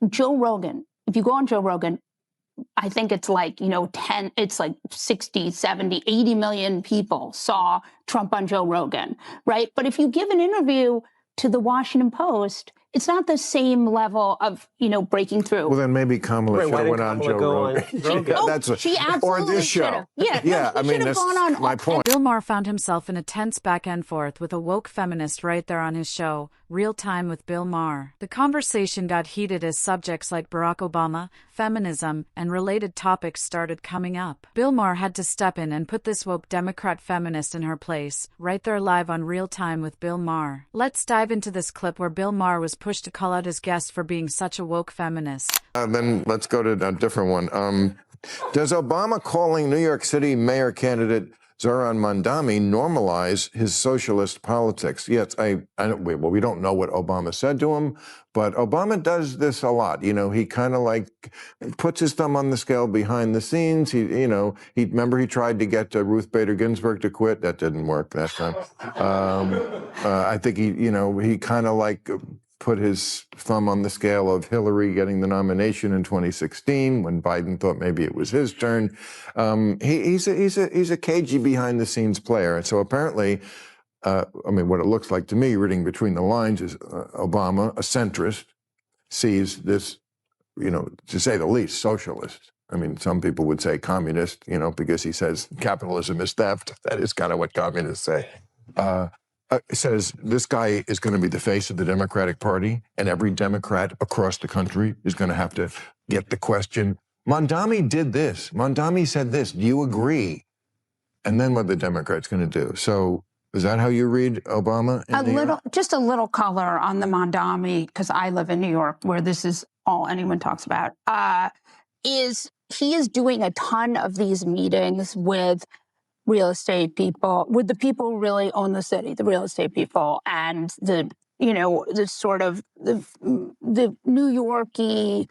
Joe Rogan, if you go on Joe Rogan, I think it's like, 60, 70, 80 million people saw Trump on Joe Rogan, right? But if you give an interview to the Washington Post, it's not the same level of, breaking through. Well, then maybe Kamala should have went on Joe Rogan. She absolutely should have. Yeah, I mean, that's my point. Bill Maher found himself in a tense back and forth with a woke feminist right there on his show, Real Time with Bill Maher. The conversation got heated as subjects like Barack Obama, feminism, and related topics started coming up. Bill Maher had to step in and put this woke Democrat feminist in her place, right there live on Real Time with Bill Maher. Let's dive into this clip where Bill Maher was pushed to call out his guest for being such a woke feminist. Then let's go to a different one. Does Obama calling New York City mayor candidate Zohran Mamdani normalize his socialist politics? Yes, we don't know what Obama said to him, but Obama does this a lot. He kind of like puts his thumb on the scale behind the scenes. Remember he tried to get Ruth Bader Ginsburg to quit. That didn't work that time. I think he kind of like put his thumb on the scale of Hillary getting the nomination in 2016 when Biden thought maybe it was his turn. He's a cagey behind-the-scenes player, and so apparently, what it looks like to me, reading between the lines, is Obama, a centrist, sees this, to say the least, socialist. Some people would say communist, because he says capitalism is theft. That is kind of what communists say. Says this guy is going to be the face of the Democratic Party, and every Democrat across the country is going to have to get the question, Mamdani did this, Mamdani said this, do you agree? And then what are the Democrats going to do? So is that how you read Obama? Just a little color on the Mamdani, because I live in New York, where this is all anyone talks about, is he is doing a ton of these meetings with real estate people, with the people who really own the city, the real estate people, and the sort of the New Yorkie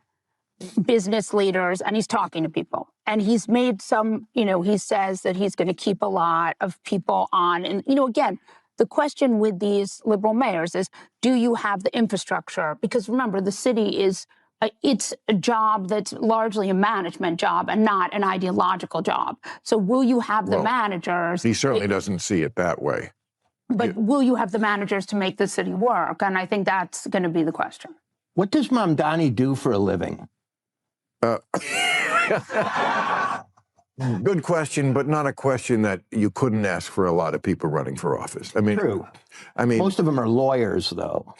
business leaders, and he's talking to people. And he's made some, he says that he's going to keep a lot of people on. And, again, the question with these liberal mayors is, do you have the infrastructure? Because remember, the city is it's a job that's largely a management job and not an ideological job. So will you have the managers? He certainly doesn't see it that way. But will you have the managers to make the city work? And I think that's going to be the question. What does Mamdani do for a living? Good question, but not a question that you couldn't ask for a lot of people running for office. True. Most of them are lawyers, though.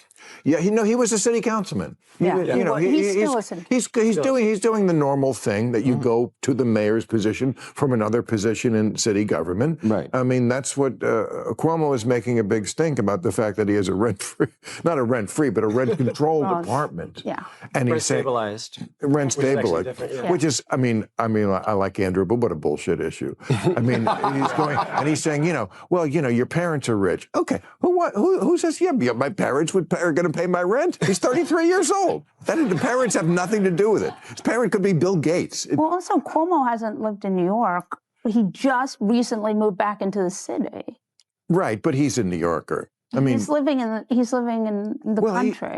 Yeah, he was a city councilman. He's doing the normal thing that you go to the mayor's position from another position in city government. Right. That's what Cuomo is making a big stink about, the fact that he has a rent-free, not a rent-free, but a rent-controlled apartment. Yeah. And rent stabilized. Rent stabilized, which is, I like Andrew, but what a bullshit issue. He's saying, your parents are rich. Okay, who says, my parents are going to pay my rent? He's 33 years old. The parents have nothing to do with it. His parent could be Bill Gates. Also, Cuomo hasn't lived in New York. He just recently moved back into the city. Right, but he's a New Yorker. He's living in the country.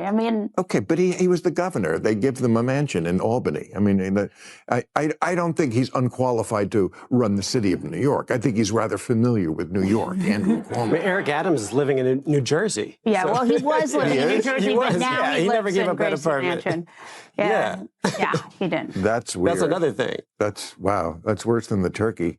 Okay, but he was the governor. They give them a mansion in Albany. I don't think he's unqualified to run the city of New York. I think he's rather familiar with New York. Andrew Cuomo. Eric Adams is living in New Jersey. Yeah, so. He was living in New Jersey, but now he never gave up that apartment. Mansion. Yeah, he didn't. That's weird. That's another thing. That's worse than the turkey.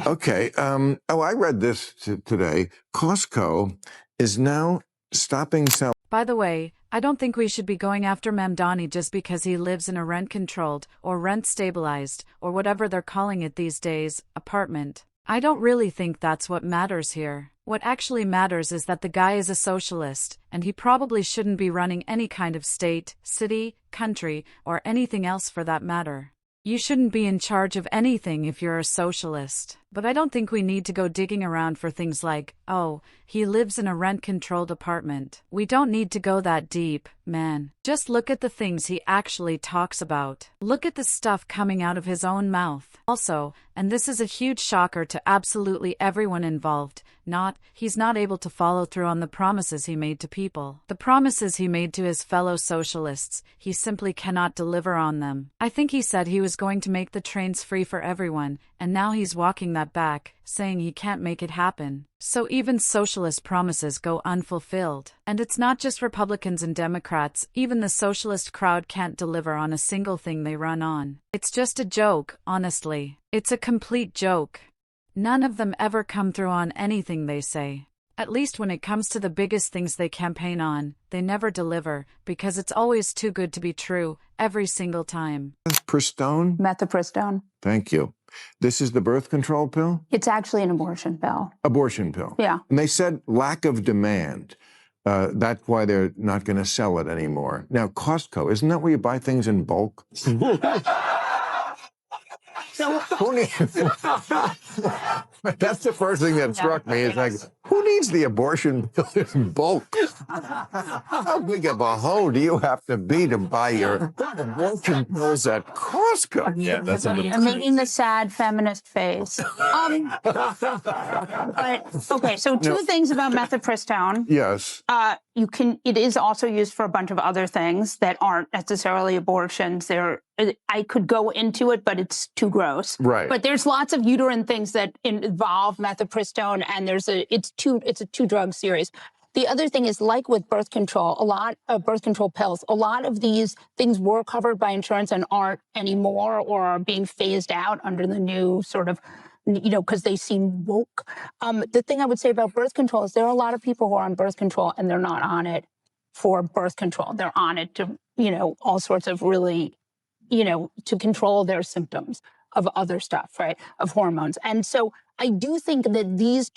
Okay. I read this today. Costco is now stopping selling. By the way, I don't think we should be going after Mamdani just because he lives in a rent-controlled or rent-stabilized, or whatever they're calling it these days, apartment. I don't really think that's what matters here. What actually matters is that the guy is a socialist, and he probably shouldn't be running any kind of state, city, country, or anything else for that matter. You shouldn't be in charge of anything if you're a socialist. But I don't think we need to go digging around for things like, oh, he lives in a rent-controlled apartment. We don't need to go that deep, man. Just look at the things he actually talks about. Look at the stuff coming out of his own mouth. Also, and this is a huge shocker to absolutely everyone involved, he's not able to follow through on the promises he made to people. The promises he made to his fellow socialists, he simply cannot deliver on them. I think he said he was going to make the trains free for everyone, and now he's walking that back, saying he can't make it happen. So even socialist promises go unfulfilled. And it's not just Republicans and Democrats, even the socialist crowd can't deliver on a single thing they run on. It's just a joke, honestly. It's a complete joke. None of them ever come through on anything they say. At least when it comes to the biggest things they campaign on, they never deliver, because it's always too good to be true, every single time. Mifepristone? Mifepristone. Thank you. This is the birth control pill? It's actually an abortion pill. Abortion pill. Yeah. And they said lack of demand. That's why they're not going to sell it anymore. Now, Costco, isn't that where you buy things in bulk? That's the first thing that struck me. Is like, who needs the abortion pill in bulk? How big of a hoe do you have to be to buy your abortion pills at Costco? Yeah, that's a little. I'm making the sad feminist face. But, okay, so two things about mifepristone. Yes. It is also used for a bunch of other things that aren't necessarily abortions. I could go into it, but it's too gross. Right. But there's lots of uterine things that involve mifepristone, and it's a two-drug series. The other thing is, like with birth control, a lot of birth control pills, a lot of these things were covered by insurance and aren't anymore, or are being phased out under the new sort of, because they seem woke. The thing I would say about birth control is there are a lot of people who are on birth control and they're not on it for birth control. They're on it to, all sorts of really, to control their symptoms of other stuff, right, of hormones. And so I do think that these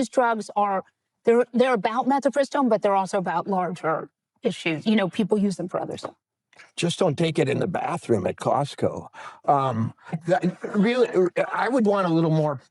drugs they're about mifepristone, but they're also about larger issues. People use them for other stuff. Just don't take it in the bathroom at Costco. Really, I would want a little more.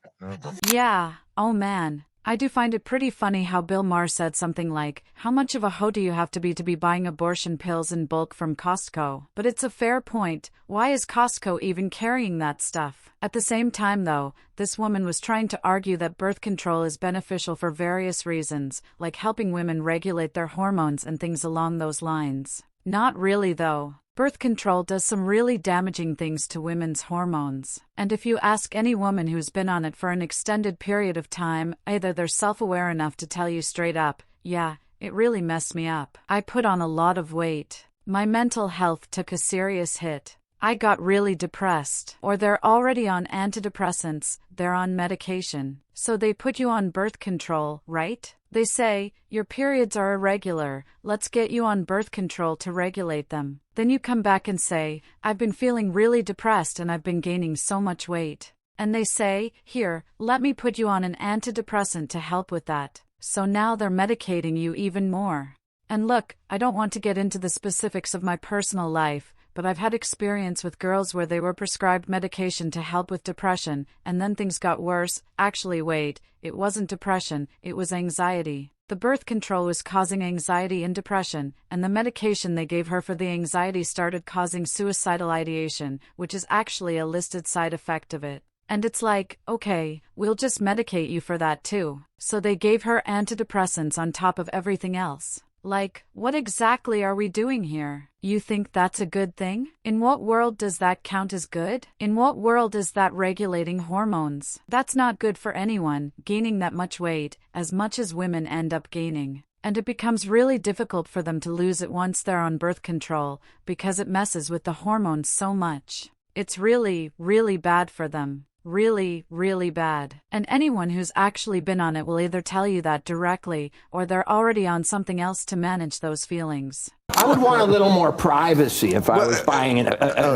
Yeah, oh man. I do find it pretty funny how Bill Maher said something like, how much of a hoe do you have to be buying abortion pills in bulk from Costco? But it's a fair point. Why is Costco even carrying that stuff? At the same time, though, this woman was trying to argue that birth control is beneficial for various reasons, like helping women regulate their hormones and things along those lines. Not really, though. Birth control does some really damaging things to women's hormones. And if you ask any woman who's been on it for an extended period of time, either they're self-aware enough to tell you straight up, yeah, it really messed me up. I put on a lot of weight. My mental health took a serious hit. I got really depressed. Or they're already on antidepressants, they're on medication. So they put you on birth control, right? They say, your periods are irregular, let's get you on birth control to regulate them. Then you come back and say, I've been feeling really depressed and I've been gaining so much weight. And they say, here, let me put you on an antidepressant to help with that. So now they're medicating you even more. And look, I don't want to get into the specifics of my personal life, but I've had experience with girls where they were prescribed medication to help with depression, and then things got worse. Actually, wait, it wasn't depression, it was anxiety. The birth control was causing anxiety and depression, and the medication they gave her for the anxiety started causing suicidal ideation, which is actually a listed side effect of it. And it's like, okay, we'll just medicate you for that too. So they gave her antidepressants on top of everything else. Like, what exactly are we doing here? You think that's a good thing? In what world does that count as good? In what world is that regulating hormones? That's not good for anyone, gaining that much weight, as much as women end up gaining. And it becomes really difficult for them to lose it once they're on birth control, because it messes with the hormones so much. It's really, really bad for them. Really, really bad. And anyone who's actually been on it will either tell you that directly, or they're already on something else to manage those feelings. I would want a little more privacy if I was buying an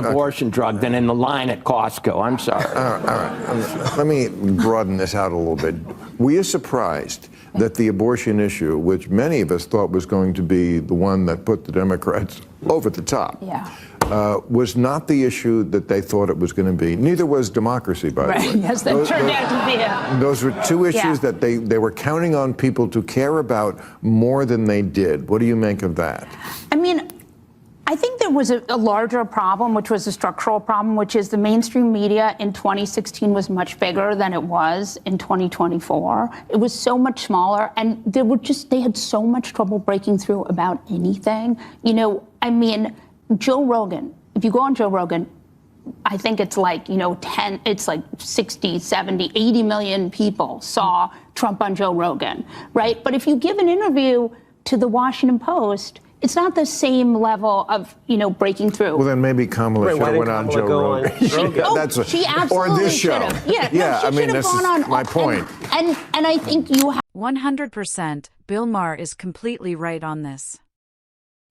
abortion drug than in the line at Costco. I'm sorry. All right. Let me broaden this out a little bit. We are surprised that the abortion issue, which many of us thought was going to be the one that put the Democrats over the top, was not the issue that they thought it was going to be. Neither was democracy, by the way. Yes, that turned out to be Those were two issues that they were counting on people to care about more than they did. What do you make of that? I mean, I think there was a larger problem, which was a structural problem, which is the mainstream media in 2016 was much bigger than it was in 2024. It was so much smaller, and they had so much trouble breaking through about anything. You know, I mean, Joe Rogan, if you go on Joe Rogan, I think it's like, 60, 70, 80 million people saw Trump on Joe Rogan, right? But if you give an interview to the Washington Post, it's not the same level of, breaking through. Well, then maybe Kamala should have went on Joe Rogan. She absolutely or this show. Should have. Yeah, I mean, that's my point. And I think you have 100%, Bill Maher is completely right on this.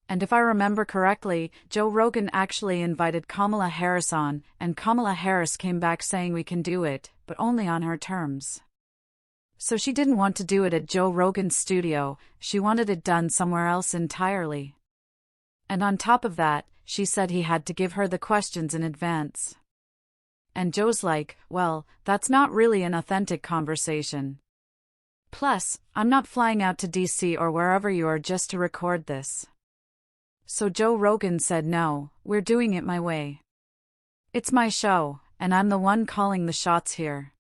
And if I remember correctly, Joe Rogan actually invited Kamala Harris on, and Kamala Harris came back saying we can do it, but only on her terms. So she didn't want to do it at Joe Rogan's studio, she wanted it done somewhere else entirely. And on top of that, she said he had to give her the questions in advance. And Joe's like, well, that's not really an authentic conversation. Plus, I'm not flying out to DC or wherever you are just to record this. So Joe Rogan said no, we're doing it my way. It's my show, and I'm the one calling the shots here.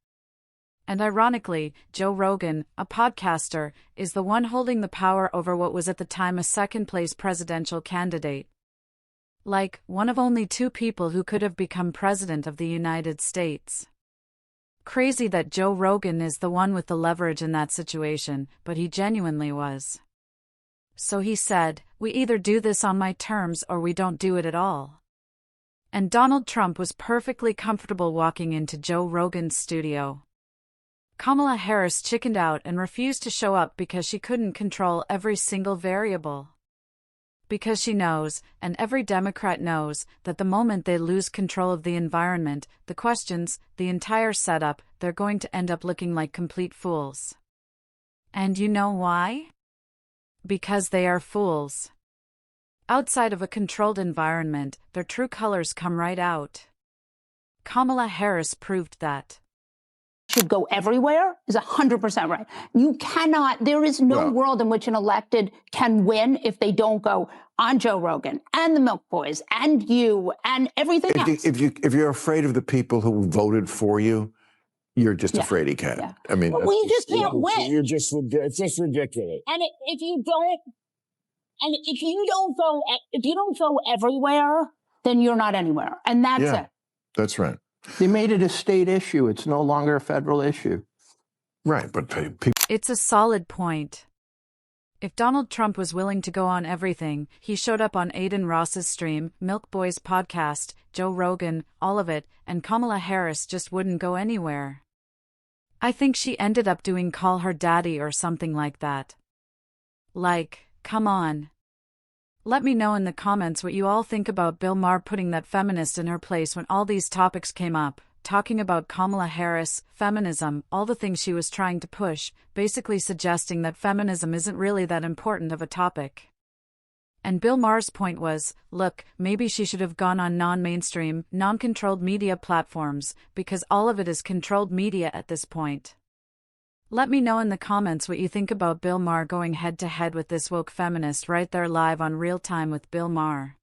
And ironically, Joe Rogan, a podcaster, is the one holding the power over what was at the time a second-place presidential candidate. Like, one of only 2 people who could have become president of the United States. Crazy that Joe Rogan is the one with the leverage in that situation, but he genuinely was. So he said, we either do this on my terms or we don't do it at all. And Donald Trump was perfectly comfortable walking into Joe Rogan's studio. Kamala Harris chickened out and refused to show up because she couldn't control every single variable. Because she knows, and every Democrat knows, that the moment they lose control of the environment, the questions, the entire setup, they're going to end up looking like complete fools. And you know why? Because they are fools. Outside of a controlled environment, their true colors come right out. Kamala Harris proved that. Should go everywhere is 100% right. You cannot, there is no world in which an elected can win if they don't go on Joe Rogan and the Milk Boys and you and everything else. If you're afraid of the people who voted for you, you're just a fraidy cat. Yeah. I mean, well, you just can't win. It's just ridiculous. And if you don't go everywhere, then you're not anywhere. And that's it. That's right. They made it a state issue. It's no longer a federal issue. Right, but people... It's a solid point. If Donald Trump was willing to go on everything, he showed up on Aiden Ross's stream, Milk Boys podcast, Joe Rogan, all of it, and Kamala Harris just wouldn't go anywhere. I think she ended up doing Call Her Daddy or something like that. Like, come on. Let me know in the comments what you all think about Bill Maher putting that feminist in her place when all these topics came up, talking about Kamala Harris, feminism, all the things she was trying to push, basically suggesting that feminism isn't really that important of a topic. And Bill Maher's point was, look, maybe she should have gone on non-mainstream, non-controlled media platforms, because all of it is controlled media at this point. Let me know in the comments what you think about Bill Maher going head-to-head with this woke feminist right there live on Real Time with Bill Maher.